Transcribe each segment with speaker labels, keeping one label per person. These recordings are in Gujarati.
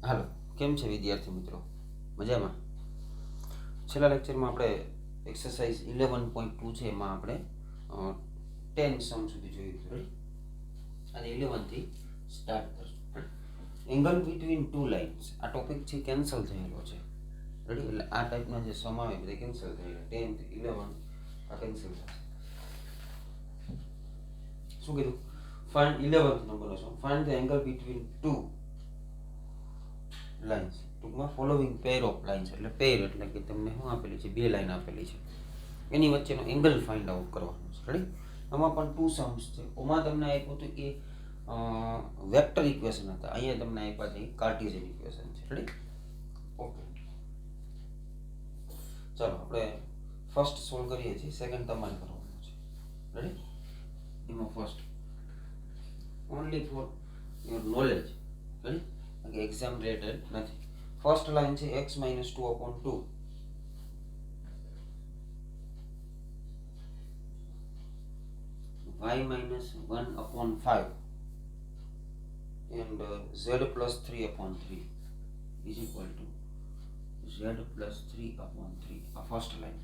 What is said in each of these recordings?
Speaker 1: હાલો, કેમ છે વિદ્યાર્થી મિત્રો? મજામાં? છેલ્લા લેક્ચરમાં આપણે એક્સરસાઇઝ 11.2 છે, એમાં આપણે 10 સમ સુધી જોયું હતું. અને 11 થી સ્ટાર્ટ કરશું. એંગલ બિટવીન ટુ લાઇન્સ આ ટોપિક છે કેન્સલ થયેલો છે. રેડી? એટલે આ ટાઈપના જે સમ આવે બધા કેન્સલ થઈ ગયા. 10 થી 11 આ કેન્સલ થશે. શું કીધું? ફાઇન્ડ 11th નંબરનો sum. Find the angle between two lines. ટૂંકમાં ફોલોવિંગ પેર ઓફ લાઇન્સ, એટલે પેર એટલે કે તમને શું આપેલી છે? બે લાઈન આપેલી છે, એની વચ્ચેનો એંગલ ફાઇન્ડ આઉટ કરવાનો છે. રેડી? આમાં પણ ટુ સમ્સ છે. ઓમાં તમને આપ્યું હતું કે વેક્ટર ઇક્વેશન હતા, અહીંયા તમને આપ્યા છે કાર્ટેશિયન ઇક્વેશન છે. રેડી? ઓકે, ચાલો આપણે ફર્સ્ટ સોલ્વ કરીએ છીએ, સેકન્ડ તમારે કરવાનું છે. રેડી? એમાં first only for your knowledge. Ready? કે એક્ઝામ રિલેટેડ નથી. ફર્સ્ટ લાઈન છે x - 2/2 y - 1/5 and z + 3/3 is equal to z + 3/3. આ ફર્સ્ટ લાઈન.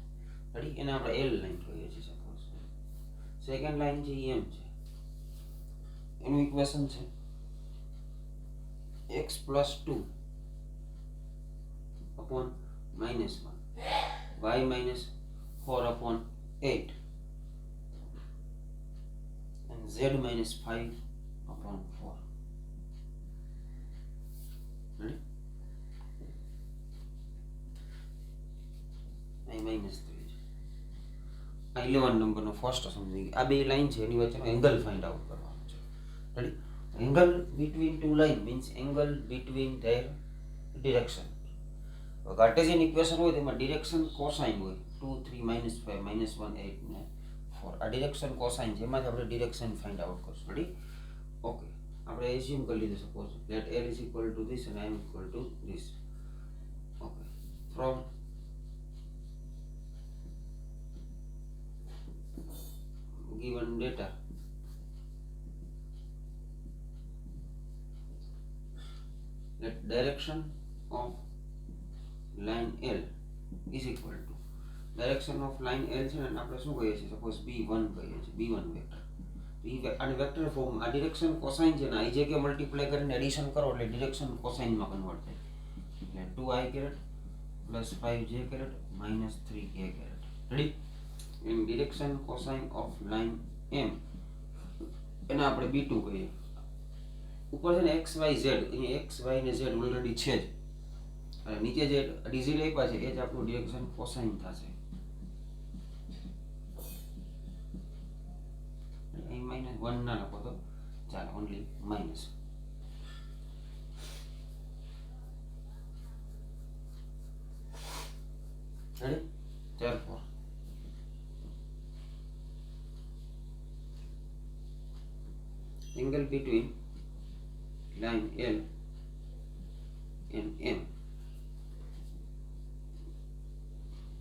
Speaker 1: રેડી? એને આપણે એલ લાઈન કહીએ છીએ સપોઝ. સેકન્ડ લાઈન છે એમ છે, એનું ઇક્વેશન છે x + 2 upon -1 y - 4/8 and z - 5/4. Ready? અહીં -3 છે. આ 11 નંબરનો ફર્સ્ટ સમજી ગયા. આ બે લાઈન છે, એની વચ્ચેનો એંગલ ફાઇન્ડ આઉટ કરવાનો છે. Ready? Angle between two line means angle between their direction. Cartesian equation હોય તેમાં ડિરેક્શન કોસાઇન હોય 2 3 -5 -1 8 ને 4. આ ડિરેક્શન કોસાઇન છે, એમાંથી આપણે ડિરેક્શન ફાઇન્ડ આઉટ કરશું. રેડી? ઓકે, આપણે એઝ્યુમ કરી લીધું suppose that L is equal to this and I am equal to this. Okay, from given data that direction of line L is equal to direction of line L છે ને આપણે શું કહીએ છીએ? સપોઝ B1 કહીએ છીએ, B1 વેક્ટર. આને વેક્ટર ફોર્મ, આ ડિરેક્શન કોસાઇન છે ને, આ જગ્યાએ મલ્ટીપ્લાય કરીને એડિશન કરો એટલે ડિરેક્શન કોસાઇનમાં કન્વર્ટ થાય. એટલે 2i caret plus 5j caret minus 3k caret. Ready? In direction cosine of line M એને આપણે B2 કહીએ. ઉપર છે ને x y z, અહીંયા x y ને z ઓલરેડી છે જ, અને નીચે જે ડિઝિટ આપ્યા છે એ જ આપણું ડિરેક્શન કોસાઇન થશે. અહીં -1 ના લખો તો ચાલો, only minus. Ready? therefore angle between line L and M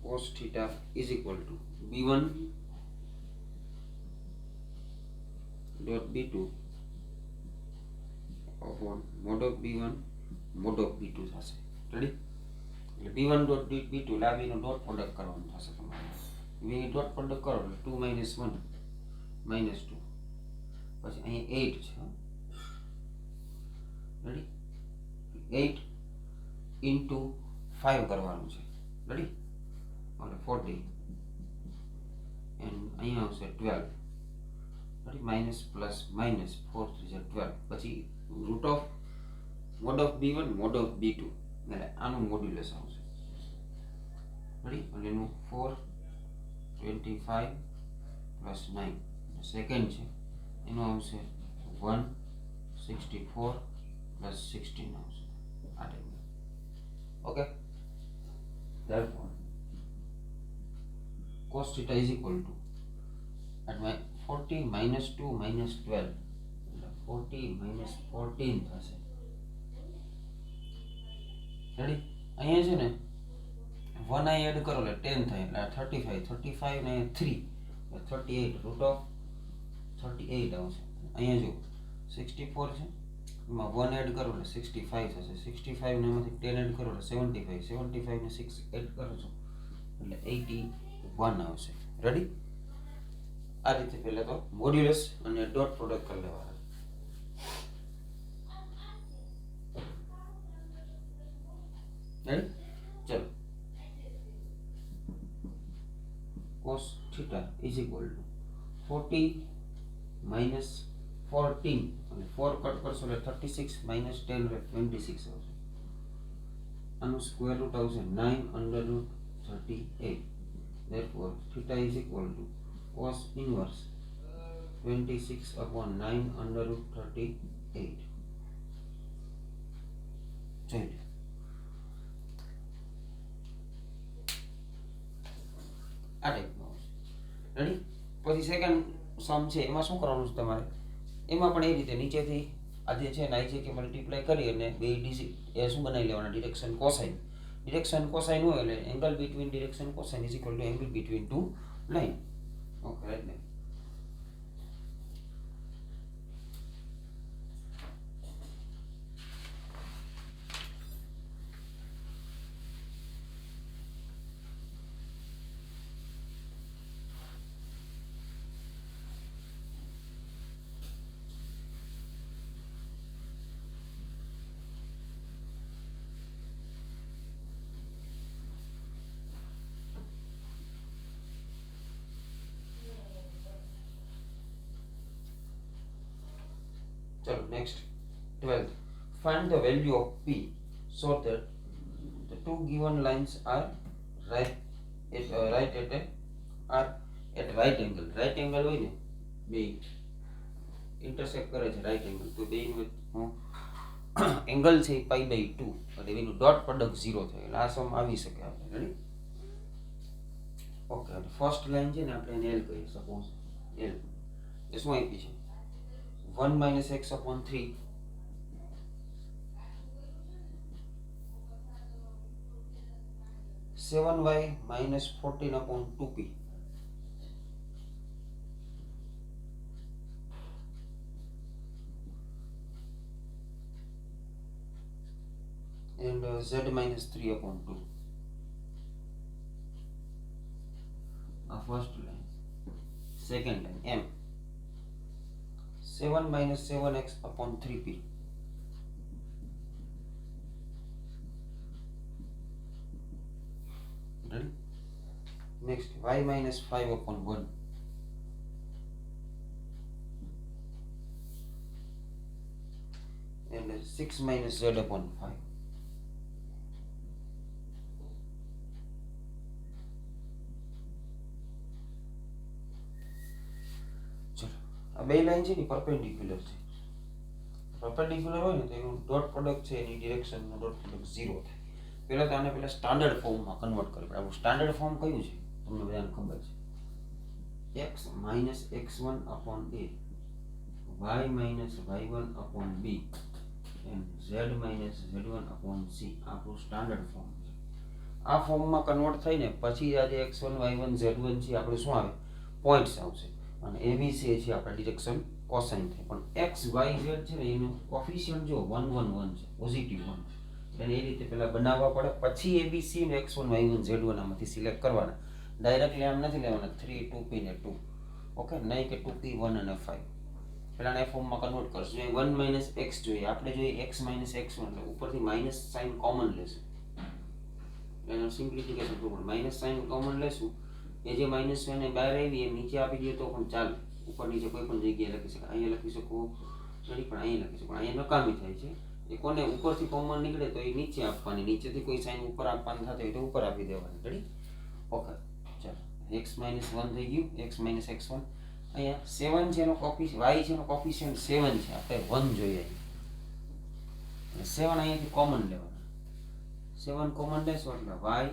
Speaker 1: cos theta is equal to B1 dot B2 upon mod of B1 mod of B2 થશે. રેડી? એટલે B1 dot B2 લાવીનો dot product કરવાનું થશે તમારે. B ડોટ પ્રોડક્ટ કરો એટલે 2 - 1 -2, પછી અહીં 8 છે. રેડી? 8 into 5 કરવાનું છે. રેડી? એટલે 40 and અહીંયા આવશે 12. રેડી? માઇનસ પ્લસ માઇનસ 4 3 12, પછી root of mode of B1 mode of B2, એટલે આનું મોડ્યુલસ આવશે. રેડી? એટલે એનું 425 પ્લસ 9. સેકન્ડ છે એનું આવશે 164 પ્લસ 16 આવશે આ ટાઈમે. Okay, therefore cos theta is equal to at my 40 - 2 - 12 એટલે 40 - 14 થશે. રેડી? અહીંયા છે ને 1 અહીં એડ કરો એટલે 10 થાય, એટલે 35 ને 3 38, રૂટ ઓફ 38 આવશે. અહીંયા જો 64 છે, એમાં 1 એડ કરો એટલે 65 થશે. 65 ને એમાંથી 10 એડ કરો એટલે 75. 75 ને 6 એડ કરો છો એટલે 81 આવશે. રેડી? આ રીતે પહેલા તો મોડ્યુલસ અને ડોટ પ્રોડક્ટ કરી લેવાના. રેડી? ચલો. cos theta is equal to 40 minus 14 અને 4 કટ કરશો એટલે 36 minus 10 એટલે 26 આવશે. આનું સ્ક્વેર રૂટ આવશે 9 under root 38. therefore theta is equal to cos inverse 26 upon 9 under root 38. જોઈ લો. આ ટાઈપનું આવશે. રેડી? પછી સેકન્ડ સમ છે એમાં શું કરવાનું છે તમારે? એમાં પણ એ રીતે નીચેથી આ જે છે ને આ છે કે મલ્ટીપ્લાય કરી અને બે ડિજિટ એ શું બનાવી લેવાના? Direction cosine. ડિરેક્શન કોસાઇન હોય એટલે angle between direction cosine is equal to angle between to line. Okay, right ને? चलो next 12th. Find the value of p so that the two given lines are right at right angle. Right angle હોય ને બે intersect કરે છે right angle, તો બે એંગલ છે પાઈ બાય 2 એટલે એનું ડોટ પ્રોડક્ટ 0 થાય એટલે આ સમ આવી શકે આપણે. રેડી? ઓકે, ફર્સ્ટ લાઈન છે ને આપણે એને L કહીએ. સપોઝ L એ શું આપી છે? 1 minus x upon 3 7y minus 14 upon 2p and z minus 3 upon 2. First line. Second line m 7 minus 7x upon 3p. Ready? Next, y minus 5 upon 1. And 6 minus z upon 5. આ બે લાઈન છે ને પરપેન્ડિક્યુલર છે. પરપેન્ડિક્યુલર હોય ને તો એનું ડોટ પ્રોડક્ટ છે એની ડિરેક્શનનો ડોટ પ્રોડક્ટ 0 થાય. પહેલાં તો આને પહેલાં સ્ટાન્ડર્ડ ફોર્મમાં કન્વર્ટ કરવું પડે. આપણું સ્ટાન્ડર્ડ ફોર્મ કયું છે તમને બધાને ખબર છે? x minus x1 upon a, y minus y1 upon b and z minus z1 upon c. આપણું સ્ટાન્ડર્ડ ફોર્મ છે. આ ફોર્મમાં કન્વર્ટ થઈને પછી આ જે x1 y1 z1 છે આપણે શું આવે? પોઈન્ટ્સ આવશે અને ABC છે આપણા ડિરેક્શન કોસાઇન થાય. પણ x y z છે ને એનું કોફિશિયન્ટ જો 1 1 1 છે, પોઝિટિવ 1 છે. એટલે એ રીતે પહેલા બનાવવા પડે, પછી ABC ને x1 y1 z1 આમાંથી સિલેક્ટ કરવાના. ડાયરેક્ટલી આમ નથી લેવાના 3 2p ને 2. ઓકે, નહીં કે 2p 1 અને 5. પહેલા એ ફોર્મમાં કન્વર્ટ કરશું. જો 1 minus x જોઈએ, આપણે જોઈએ x minus x1 એટલે ઉપરથી માઇનસ સાઇન કોમન લેશું. એનું સિમ્પ્લિફિકેશન કરવું. માઇનસ સાઇન કોમન લેશું. એ જે માઇનસ એને બહાર આવી એ નીચે આપી દઈએ તો પણ ચાલે. ઉપર નીચે કોઈ પણ જગ્યાએ લખી શકાય. અહીંયા લખી શકો, નહીં પણ અહીંયા લખી શકો. અહીંયા નકામી થાય છે. એ કોને ઉપરથી કોમન નીકળે તો એ નીચે આપવાની, નીચેથી કોઈ સાઇન ઉપર આપવાનું થતું હોય તો ઉપર આપી દેવાની. રેડી? ઓકે, ચાલો. x minus 1 થઈ ગયું. x minus x1. અહીંયા 7 છે એનો કોફિશિયન્ટ, y છે એનો કોફિશિયન્ટ 7 છે. આપણે 1 જોઈએ. 7 અહીંયાથી કોમન લેવાના. 7 કોમન લેશો એટલે y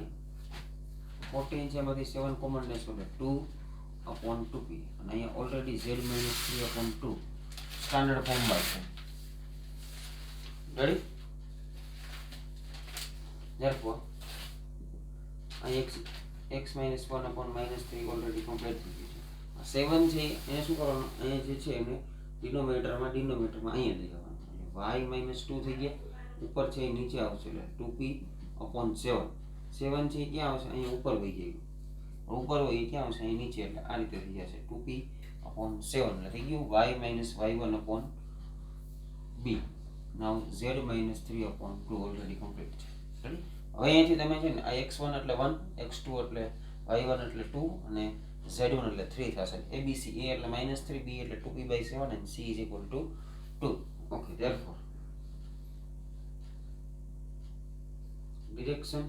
Speaker 1: 14 છે એમાંથી 7 કોમન લેશો એટલે 2 upon 2p. અને અહીંયા already z minus 3 upon 2 standard ફોર્મમાં છે. રેડી? therefore અહીં x minus 1 upon minus 3 already complete થઈ ગયું છે. 7 છે એને શું કરવાનું? અહીંયા જે છે એને ડિનોમિનેટરમાં અહીંયા લઈ આવવાનું. વાય માઇનસ 2 થઈ ગયા, ઉપર છે એ નીચે આવશે એટલે 2p/7. 7 છે એ ક્યાં આવશે? અહીંયા ઉપર વહી ગયું, ઉપર હોય એ ક્યાં આવશે? અહીં નીચે, એટલે આ રીતે થઈ જશે 2p/7 એટલે થઈ ગયું y માઇનસ y1/b. નાઉ z માઇનસ 3/2 ઓલરેડી કમ્પ્લીટ છે. રેડી? હવે અહીંયાથી તમે છે ને આ x1 એટલે 1, x2 એટલે y1 એટલે 2 અને z1 એટલે 3 થશે. abc, a એટલે -3, b એટલે 2p/7 and c is equal to 2. Okay, therefore direction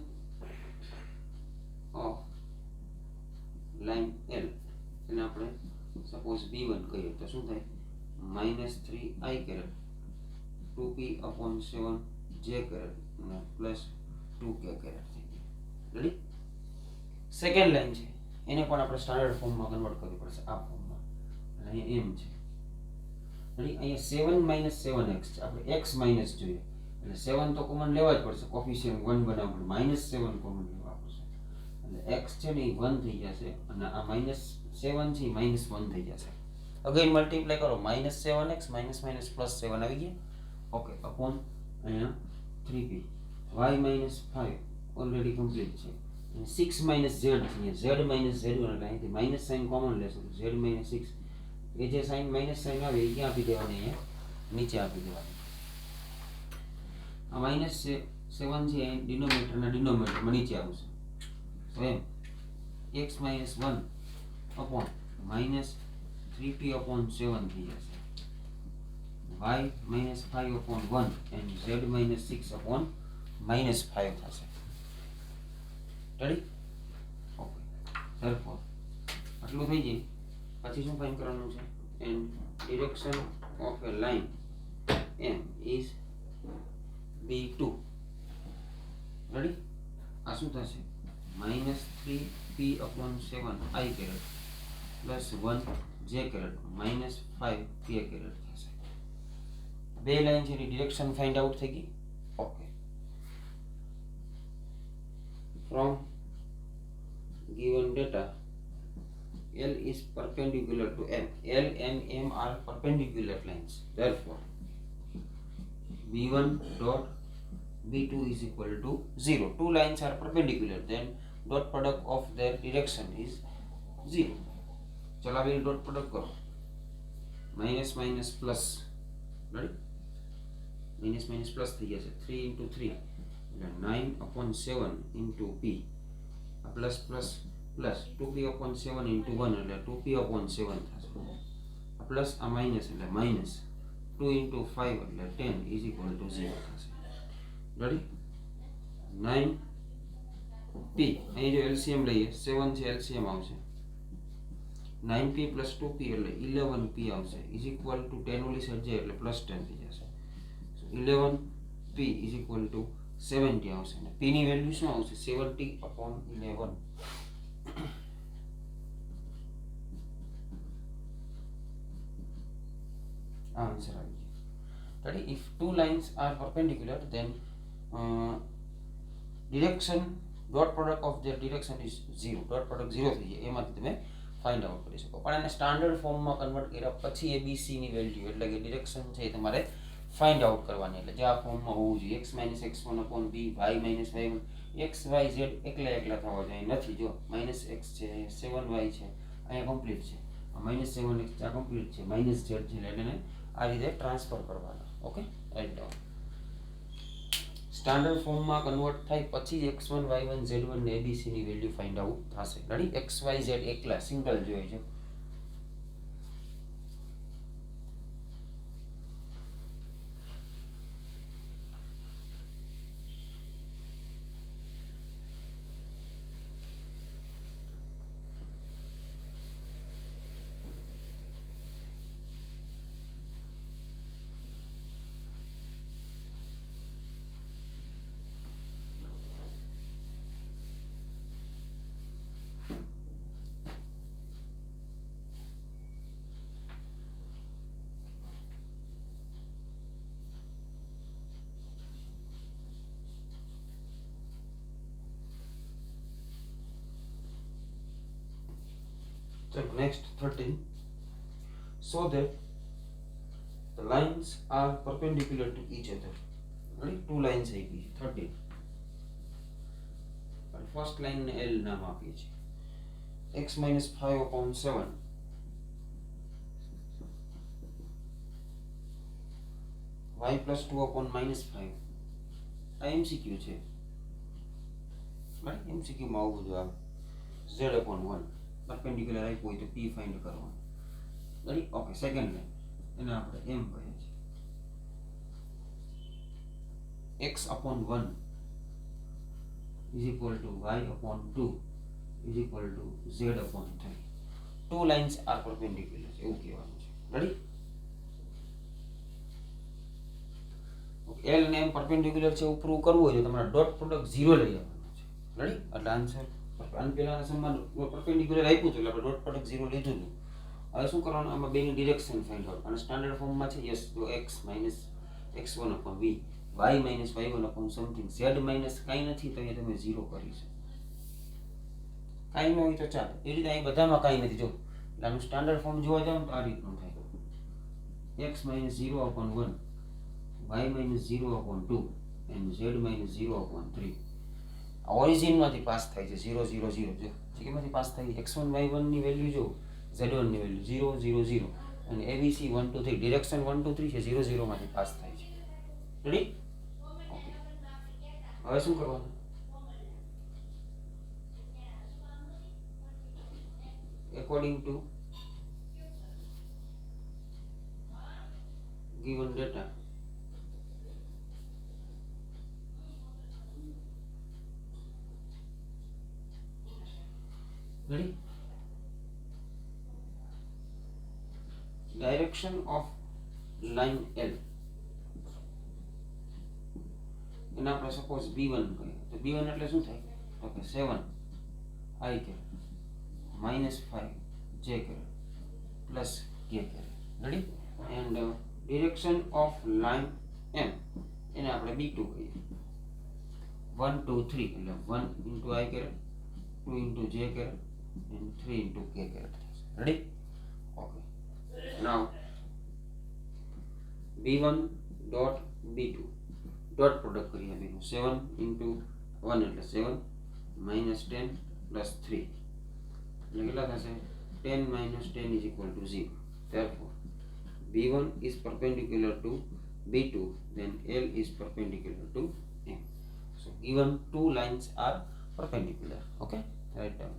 Speaker 1: of line L એને આપણે સપોઝ b1 કહીએ તો શું થાય? -3i caret 2p/7 j caret અને +2k caret થઈ ગયું. રેડી? સેકન્ડ લાઈન છે એને પણ આપણે સ્ટાન્ડર્ડ ફોર્મમાં કન્વર્ટ કરવી પડશે, આ ફોર્મમાં. અને અહીંયા એમ છે. રેડી? અહીંયા 7 - 7x છે, આપણે x માઇનસ જોઈએ એટલે 7 તો કોમન લેવા જ પડશે, કોફિશિયન્ટ 1 બનાવવા માટે -7 કોમન લેવા પડશે એટલે x છે ને એ 1 થઈ જશે અને આ -7 છે એ -1 થઈ જશે. અગેન મલ્ટીપ્લાય કરો, -7x +7 આવી ગયા. ઓકે, અપોન અહીંયા 3p, y -5 ઓલરેડી કમ્પ્લીટ છે. 6 - z છે, z - z1 એટલે અહીંથી માઇનસ સાઇન કોમન લેશું, z - 6 એ જે સાઇન માઇનસ સાઇન આવે એ ક્યાં આપી દેવાની? અહીંયા નીચે આપી દેવાની. આ -7 છે એ ડિનોમિનેટરના ડિનોમિનેટરમાં નીચે આવશે. તો એમ x - 1 અપોન -3p/7 થઈ જશે, y -5/1 and z -6/5 થશે. રેડી? ઓકે, therefore આટલું થઈ જાય પછી શું ફાઇન્ડ કરવાનું છે? and direction of a line m is b2. Ready? આ શું થશે? -3p/7 i caret +1 j caret -5k caret થશે. બે લાઈન છે એની ડિરેક્શન ફાઇન્ડ આઉટ થઈ ગઈ. Okay, from given data L is perpendicular to M. L and M are perpendicular lines. Therefore, B1 dot B2 is equal to 0. Two lines are perpendicular. Then dot product of their direction is 0. चलो अभी dot product करो. Minus minus plus. Ready? Minus minus plus थी जैसे 3 into 3. 9/7 into P. Plus plus plus 2p/7 into 1 એટલે 2p/7 થશે. પ્લસ આ માઇનસ એટલે માઇનસ 2 into 5 એટલે 10 is equal to 0 થશે. રેડી? 9p અહીં જો LCM લઈએ 7 છે LCM આવશે 9p plus 2p એટલે 11p આવશે is equal to 10 ઓલી સાઈડ જાય એટલે પ્લસ 10 થઈ જશે. So 11p is equal to 70 આવશે અને p ની વેલ્યુ શું આવશે? 70/11. Answer આવી ગયો. Ready? If two lines are perpendicular, then direction dot product of their direction is 0. Dot product 0 થઈ જાય એમાંથી તમે ફાઇન્ડ આઉટ કરી શકો. પણ એને સ્ટાન્ડર્ડ ફોર્મમાં કન્વર્ટ કર્યા પછી ABC ની વેલ્યુ એટલે કે ડિરેક્શન છે એ તમારે ફાઇન્ડ આઉટ કરવાની, એટલે જે આ ફોર્મમાં હોવું જોઈએ x - x1/b, y - y1, x y z એકલા એકલા થવા જોઈએ, નથી. જો -x છે, 7y છે, અહીંયા કમ્પ્લીટ છે, -7x આ કમ્પ્લીટ છે, -z છે એટલે એને આ રીતે ટ્રાન્સફર કરવાના. Okay, right down. સ્ટાન્ડર્ડ ફોર્મમાં કન્વર્ટ થાય પછી x1 y1 z1 ને abc ની વેલ્યુ ફાઇન્ડ આઉટ થશે. રેડી? x y z એકલા સિંગલ જોઈએ છે. So next 13. So that the lines are perpendicular to each other. Right? Two lines આપી છે 13. પણ ફર્સ્ટ લાઈન ને L નામ આપીએ છીએ. x minus 5 upon 7 y plus 2 upon minus 5. આ MCQ છે. right? MCQ માં આવું બધું આવે. z upon 1 perpendicular આપ્યું હોય તો p find કરવાનું. right? ઓકે, સેકન્ડ લાઈન એને આપણે m કહીએ છીએ. x upon 1 is equal to y upon 2 is equal to z upon 3. Two lines are perpendicular. એવું કહેવાનું છે. રેડી? ઓકે, L ને M perpendicular છે એવું પ્રૂવ કરવું હોય તો તમારે ડોટ પ્રોડક્ટ 0 લઈ આવવાનું છે. રેડી? એટલે આન્સર આન પહેલાના સમાન perpendicular આપ્યું હતું એટલે આપણે ડોટ પ્રોડક્ટ 0 લીધું હતું. હવે શું કરવાનું, આમાં બેની ડિરેક્શન ફાઇન્ડ આઉટ. અને સ્ટાન્ડર્ડ ફોર્મમાં છે યસ, તો x minus x1 upon v, y minus y1 upon something, z minus કાંઈ નથી તો અહીંયા તમે 0 કરી શકો. કાંઈ ન હોય તો ચાલે. એ રીતે અહીં બધામાં કાંઈ નથી. જો એટલે આનું સ્ટાન્ડર્ડ ફોર્મ જોવા જાવ તો આ રીતનું થાય. x minus 0 upon 1, y minus 0 upon 2 and z minus 0 upon 3. આ ઓરિજિનમાંથી પાસ થાય છે 0 0 0. જો કેમાંથી પાસ થાય, x1 y1 ની વેલ્યુ જો, z1 ની વેલ્યુ 0 0 0 અને abc 1 2 3 ડિરેક્શન 1 2 3 છે 0 0 માંથી પાસ થાય છે. રેડી? ઓકે, હવે શું કરવાનું, according to given data ready, direction of line L એના આપણે સપોઝ b1 કહીએ તો b1 એટલે શું થાય, ઓકે 7 I કે -5 j કરે પ્લસ k કરે. Ready? And direction of line m એને આપણે b2 કહીએ. 1 2 3 એટલે 1 into I કરે, 2 into j કરે and 3 into k કરે. રેડી? ઓકે, નાઉ b1 dot b2 dot product કરીએ બેનું. 7 into 1 એટલે 7 minus 10 plus 3 એટલે કેટલા થશે, 10 minus 10 is equal to 0. Therefore b1 is perpendicular to b2, then L is perpendicular to m. So given two lines are perpendicular. Okay, write down.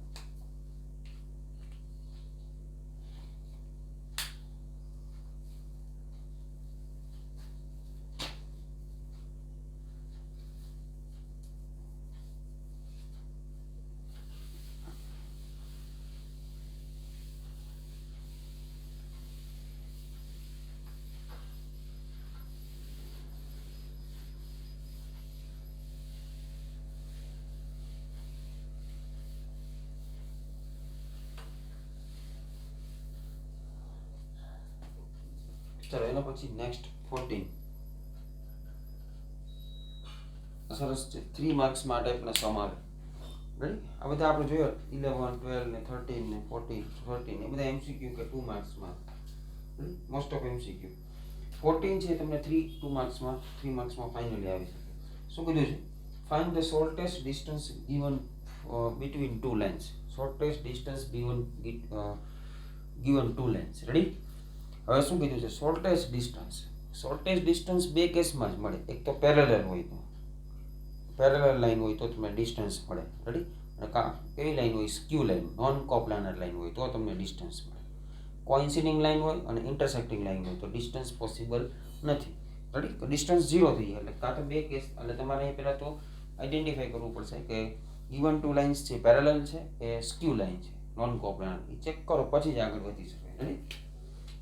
Speaker 1: ચલો એના પછી નેક્સ્ટ 14 સરસ છે. 3 માર્ક્સમાં આ ટાઈપના સમ આવે. રેડી? આ બધા આપણે જોયો 11 12 ને 13 ને 14 13 એ બધા MCQ કે 2 માર્ક્સમાં. મોસ્ટ ઓફ MCQ 14 છે તમને 2 માર્ક્સમાં 3 માર્ક્સમાં ફાઇનલી આવી શકે. શું કીધું છે, find the shortest distance given between two lines. Shortest distance given two lines. Ready? હવે શું કીધું છે, શોર્ટેસ્ટ ડિસ્ટન્સ બે કેસમાં જ મળે. એક તો પેરેલલ હોય તો, પેરેલલ લાઈન હોય તો તમને ડિસ્ટન્સ મળે. રેડી? અને કેવી લાઈન હોય, skew line, non coplanar line હોય તો તમને ડિસ્ટન્સ મળે. કોઇન્સિડિંગ લાઈન હોય અને ઇન્ટરસેક્ટિંગ લાઈન હોય તો ડિસ્ટન્સ પોસિબલ નથી. રેડી? તો ડિસ્ટન્સ 0 થઈ જાય એટલે કાં તો બે કેસ, એટલે તમારે અહીં પહેલાં તો આઈડેન્ટિફાઈ કરવું પડશે કે ગિવન ટુ લાઇન્સ છે પેરેલલ છે કે સ્ક્યુ લાઈન છે નોન કોપ્લાનર. એ ચેક કરો પછી જ આગળ વધી શકાય. રેડી?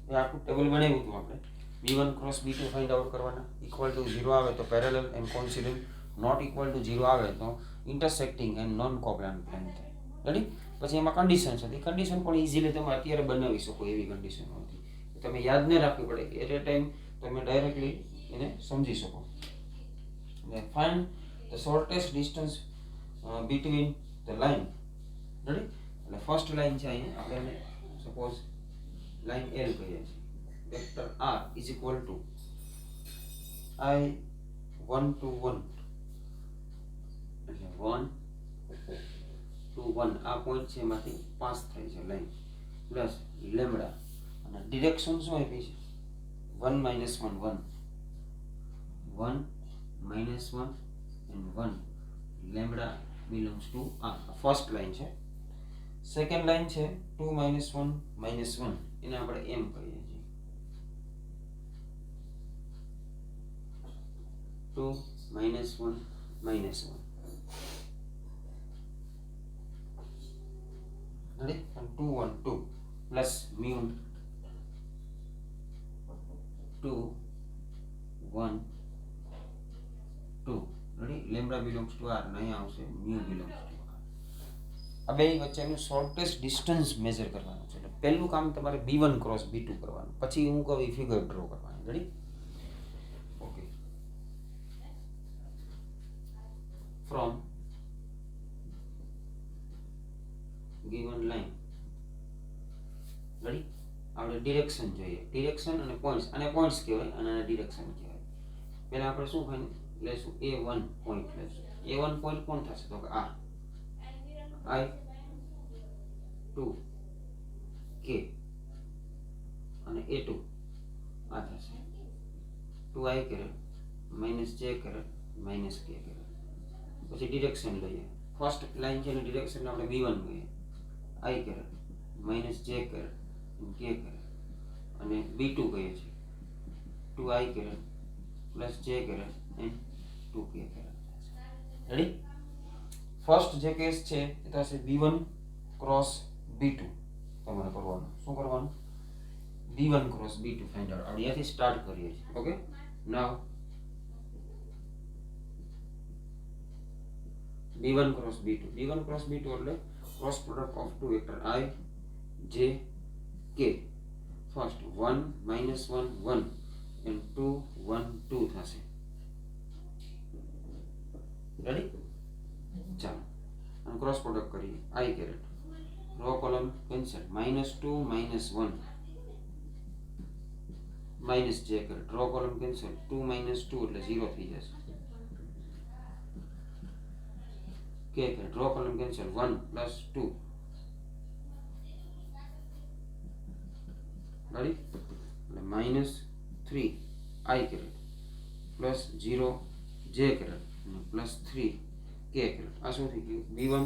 Speaker 1: એ આખું ટેબલ બનાવ્યું હતું આપણે. b1 cross b2 find out કરવાના. ઇક્વલ ટુ 0 આવે તો parallel and coinciding, not equal to 0 આવે તો intersecting and non coplanar line થાય. રેડી? પછી એમાં કન્ડિશન છે. એ કન્ડિશન પણ ઇઝીલી તમે અત્યારે બનાવી શકો એવી કન્ડિશન હતી. તમે યાદ ન રાખવી પડે, એટ એ ટાઈમ તમે ડાયરેક્ટલી એને સમજી શકો. Find the shortest distance between the line. Ready? એટલે ફર્સ્ટ લાઈન છે અહીંયા આપણે એને સપોઝ લાઈન L કહીએ છીએ. vector r is equal to I1 to 1 એટલે 1 to 1 આ પોઈન્ટ છે એમાંથી પાસ થાય છે લાઈન પ્લસ લેમ્બડા અને ડિરેક્શન શું આપી છે 1 minus 1 1 1 minus 1 and 1 lambda belongs to r first line છે. સેકન્ડ લાઈન છે 2 minus 1 minus 1 એને આપણે એમ કહીએ છીએ 2 minus 1 minus 1 ready and 2 1 2 plus mu 2 1 2 ready lambda belongs to r નહીં આવશે mu belongs to r. આ બે વચ્ચેનું શોર્ટેસ્ટ ડિસ્ટન્સ મેજર કરવાનું છે એટલે પહેલું કામ તમારે b1 ક્રોસ b2 કરવાનું પછી હું કહું એ ફિગર ડ્રો કરવાની ready okay from given line ready આપણે ડિરેક્શન જોઈએ ડિરેક્શન અને પોઈન્ટ્સ અને પોઈન્ટ્સ કહેવાય અને ડિરેક્શન કહેવાય પહેલા આપણે શું લેશું a1 પોઈન્ટ લેશું a1 પોઈન્ટ કોણ થશે તો કે આ I2 k અને a2 આ થશે 2i caret minus j caret minus k caret પછી ડિરેક્શન લઈએ ફર્સ્ટ લાઈન છે એની ડિરેક્શન આપણે b1 કહીએ i caret minus j caret k caret અને b2 કહીએ છીએ 2i caret plus j caret and 2k caret ready first જે કેસ છે એ થશે b1 ક્રોસ b2 તમારે કરવાનું શું કરવાનું b1 cross b2 find out આપણે અહીંયાથી સ્ટાર્ટ કરીએ છીએ ઓકે નાઉ b1 cross b2 એટલે cross product of two vector I j k first 1 minus 1 1 and 2 1 2 થશે રેડી ચાલો અને ક્રોસ પ્રોડક્ટ કરીએ I caret row column cancel -2 -1 minus j caret row column cancel 2 2 એટલે 0 થઈ જશે k caret row column cancel 1 plus 2 ready minus 3 I caret plus 0 j caret plus 3 k caret આ શું થઈ ગયું b1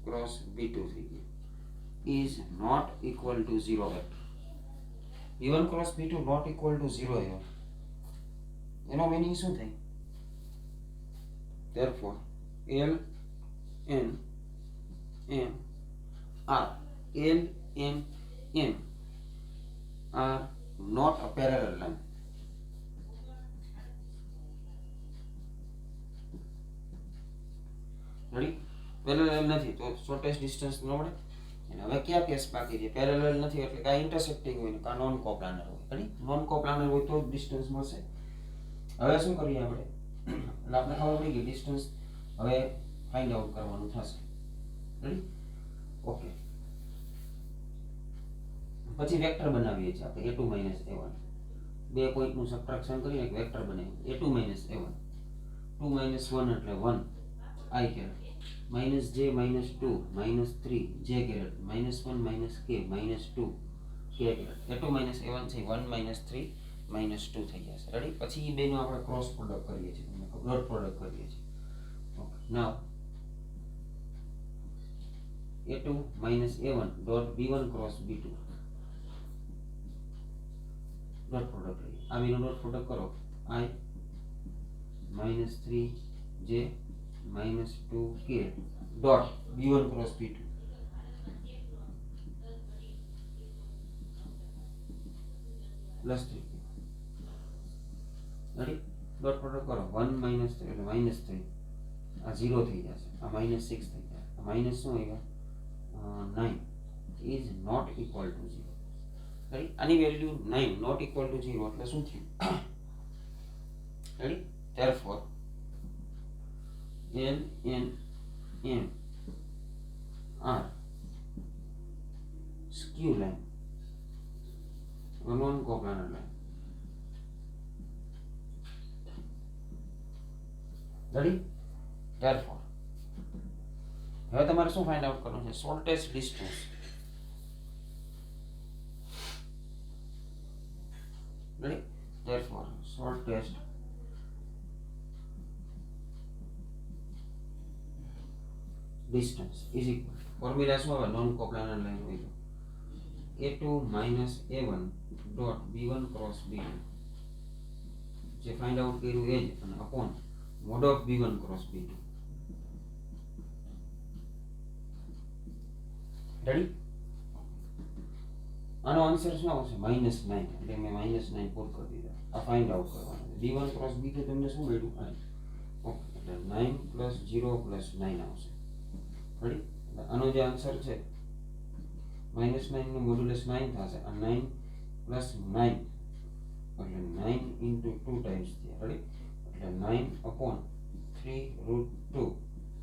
Speaker 1: cross b2 થઈ ગયું is not equal to 0 vector b1 cross b2 not equal to 0 એનો મીનિંગ શું થાય therefore l n m r l n m are not a parallel line ready parallel નથી તો shortest distance ન મળે અને હવે કયા કેસ બાકી છે parallel નથી એટલે કા intersecting હોય ને કા non coplanar હોય ready non coplanar હોય તો distance મળશે હવે શું કરીએ આપણે એટલે આપણે ખબર પડી ગઈ distance હવે ફાઇન્ડ આઉટ કરવાનું થશે રેડી ઓકે પછી વેક્ટર બનાવીએ છીએ આપણે a2 a1 બે પોઈન્ટ નું સબટ્રેક્શન કરીને એક વેક્ટર બનાવીએ a2 a1 2 1 એટલે 1 I caret -j -2 -3 j caret -1 k -2 k caret a2 a1 છે 1 3 -2 થઈ જશે રેડી પછી એ બેનો આપણે ક્રોસ પ્રોડક્ટ કરીએ છીએ ડોટ પ્રોડક્ટ કરીએ છીએ ઓકે નાઉ a2 a1 dot b1 cross b2 dot product આ બેનો ડોટ પ્રોડક્ટ કરો I -3 j -2 k dot b1 cross b2 plus 3 ready dot product કરો 1 3 એટલે -3 આ 0 થઈ જશે આ -6 થઈ જશે આ માઈનસ શું આવ્યા 9 is not equal to 0 right આની વેલ્યુ 9 not equal to 0 એટલે શું થયું ready therefore l n m r skew line non coplanar line. Ready? Therefore હવે તમારે શું ફાઇન્ડ આઉટ કરવાનું છે? Shortest distance. Ready? Therefore shortest distance is equal formula શું આવે? નોન કોપ્લાનર લાઈન હોય તો a2 minus a1 dot b1 cross b2 જે ફાઇન્ડ આઉટ કર્યું એ જ અને upon mode of b1 cross b2. Ready? આનો આન્સર શું આવશે? -9 એટલે મેં -9 પુટ કરી દીધા. આ ફાઇન્ડ આઉટ કરવાનું છે. b1 ક્રોસ b2 તમને શું મળ્યું? ઓકે, એટલે 9 પ્લસ 0 પ્લસ 9 આવશે. રેડી? આનો જે આન્સર છે -9 નું મોડ્યુલસ 9 થશે અને 9 પ્લસ 9 એટલે 9 ઇન્ટુ 2 ટાઈમ્સ થયા. રેડી? એટલે 9 અપોન 3 રૂટ 2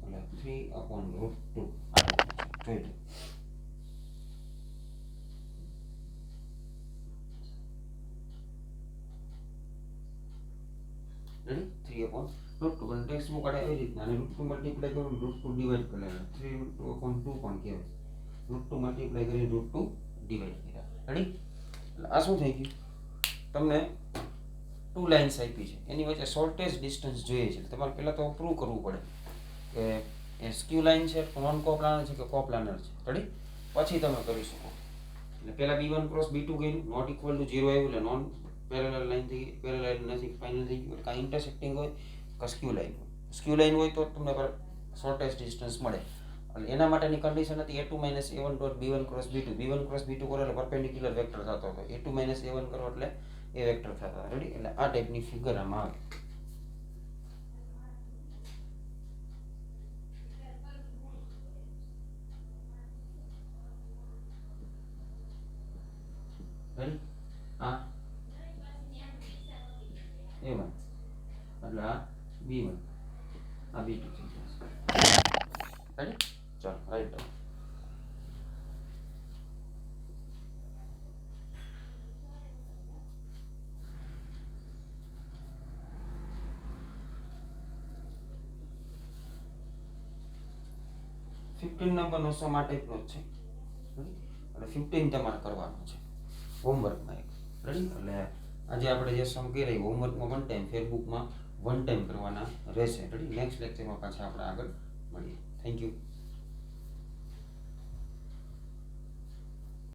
Speaker 1: એટલે 3 અપોન રૂટ 2 જોઈ લો. રેડી? 3 અપોન રૂટ 2 પણ ટેક્સ્ટ બુક કાઢે એવી રીતના અને રૂટ 2 મલ્ટીપ્લાય કરો રૂટ 2 ડિવાઈડ કરી લેવાનું. 3 રૂટ 2 અપોન 2 પણ કહેવાય. રૂટ 2 મલ્ટીપ્લાય કરી રૂટ 2 ડિવાઈડ કર્યા. રેડી? એટલે આ શું થઈ ગયું? તમને 2 લાઇન્સ આપી છે, એની વચ્ચે શોર્ટેસ્ટ ડિસ્ટન્સ જોઈએ છે. તમારે પહેલાં તો પ્રૂવ કરવું પડે કે એ સ્ક્યુ લાઇન છે, નોન કોપ્લાનર છે કે કોપ્લાનર છે. રેડી? પછી તમે કરી શકો. એટલે પહેલાં b1 ક્રોસ b2 કર્યું, નોટ ઇક્વલ ટુ 0 આવ્યું એટલે નોન પેરેલલ લાઈન થઈ ગઈ. પેરેલલ નથી, ફાઇનલ થઈ ગયું. કાં ઇન્ટરસેક્ટિંગ હોય કાં સ્ક્યુ લાઇન હોય. સ્ક્યુ લાઇન હોય તો તમને શોર્ટેસ્ટ ડિસ્ટન્સ મળે. એટલે એના માટેની કન્ડિશન હતી a2 minus a1 dot b1 cross b2. b1 cross b2 કરો એટલે પરપેન્ડિક્યુલર વેક્ટર થતો હતો. a2 માઇનસ a1 કરો એટલે એ વેક્ટર થતા હતા. રેડી? એટલે આ ટાઈપની ફિગર આમાં આવે. રેડી? આ a1 એટલે આ b1 આ b2 થઈ જશે. રેડી? ચાલો રાઈટ ડાઉન. નંબરનો સમ આ ટાઈપનો જ છે. એટલે 15 તમારે કરવાનો છે હોમવર્કમાં એક. રેડી? એટલે આજે આપણે જે સમ કર્યા હોમવર્કમાં 1 ટાઈમ, ફેસબુકમાં 1 ટાઈમ કરવાના રહેશે. રેડી? નેક્સ્ટ લેક્ચરમાં પાછા આપણે આગળ મળીએ. Thank you.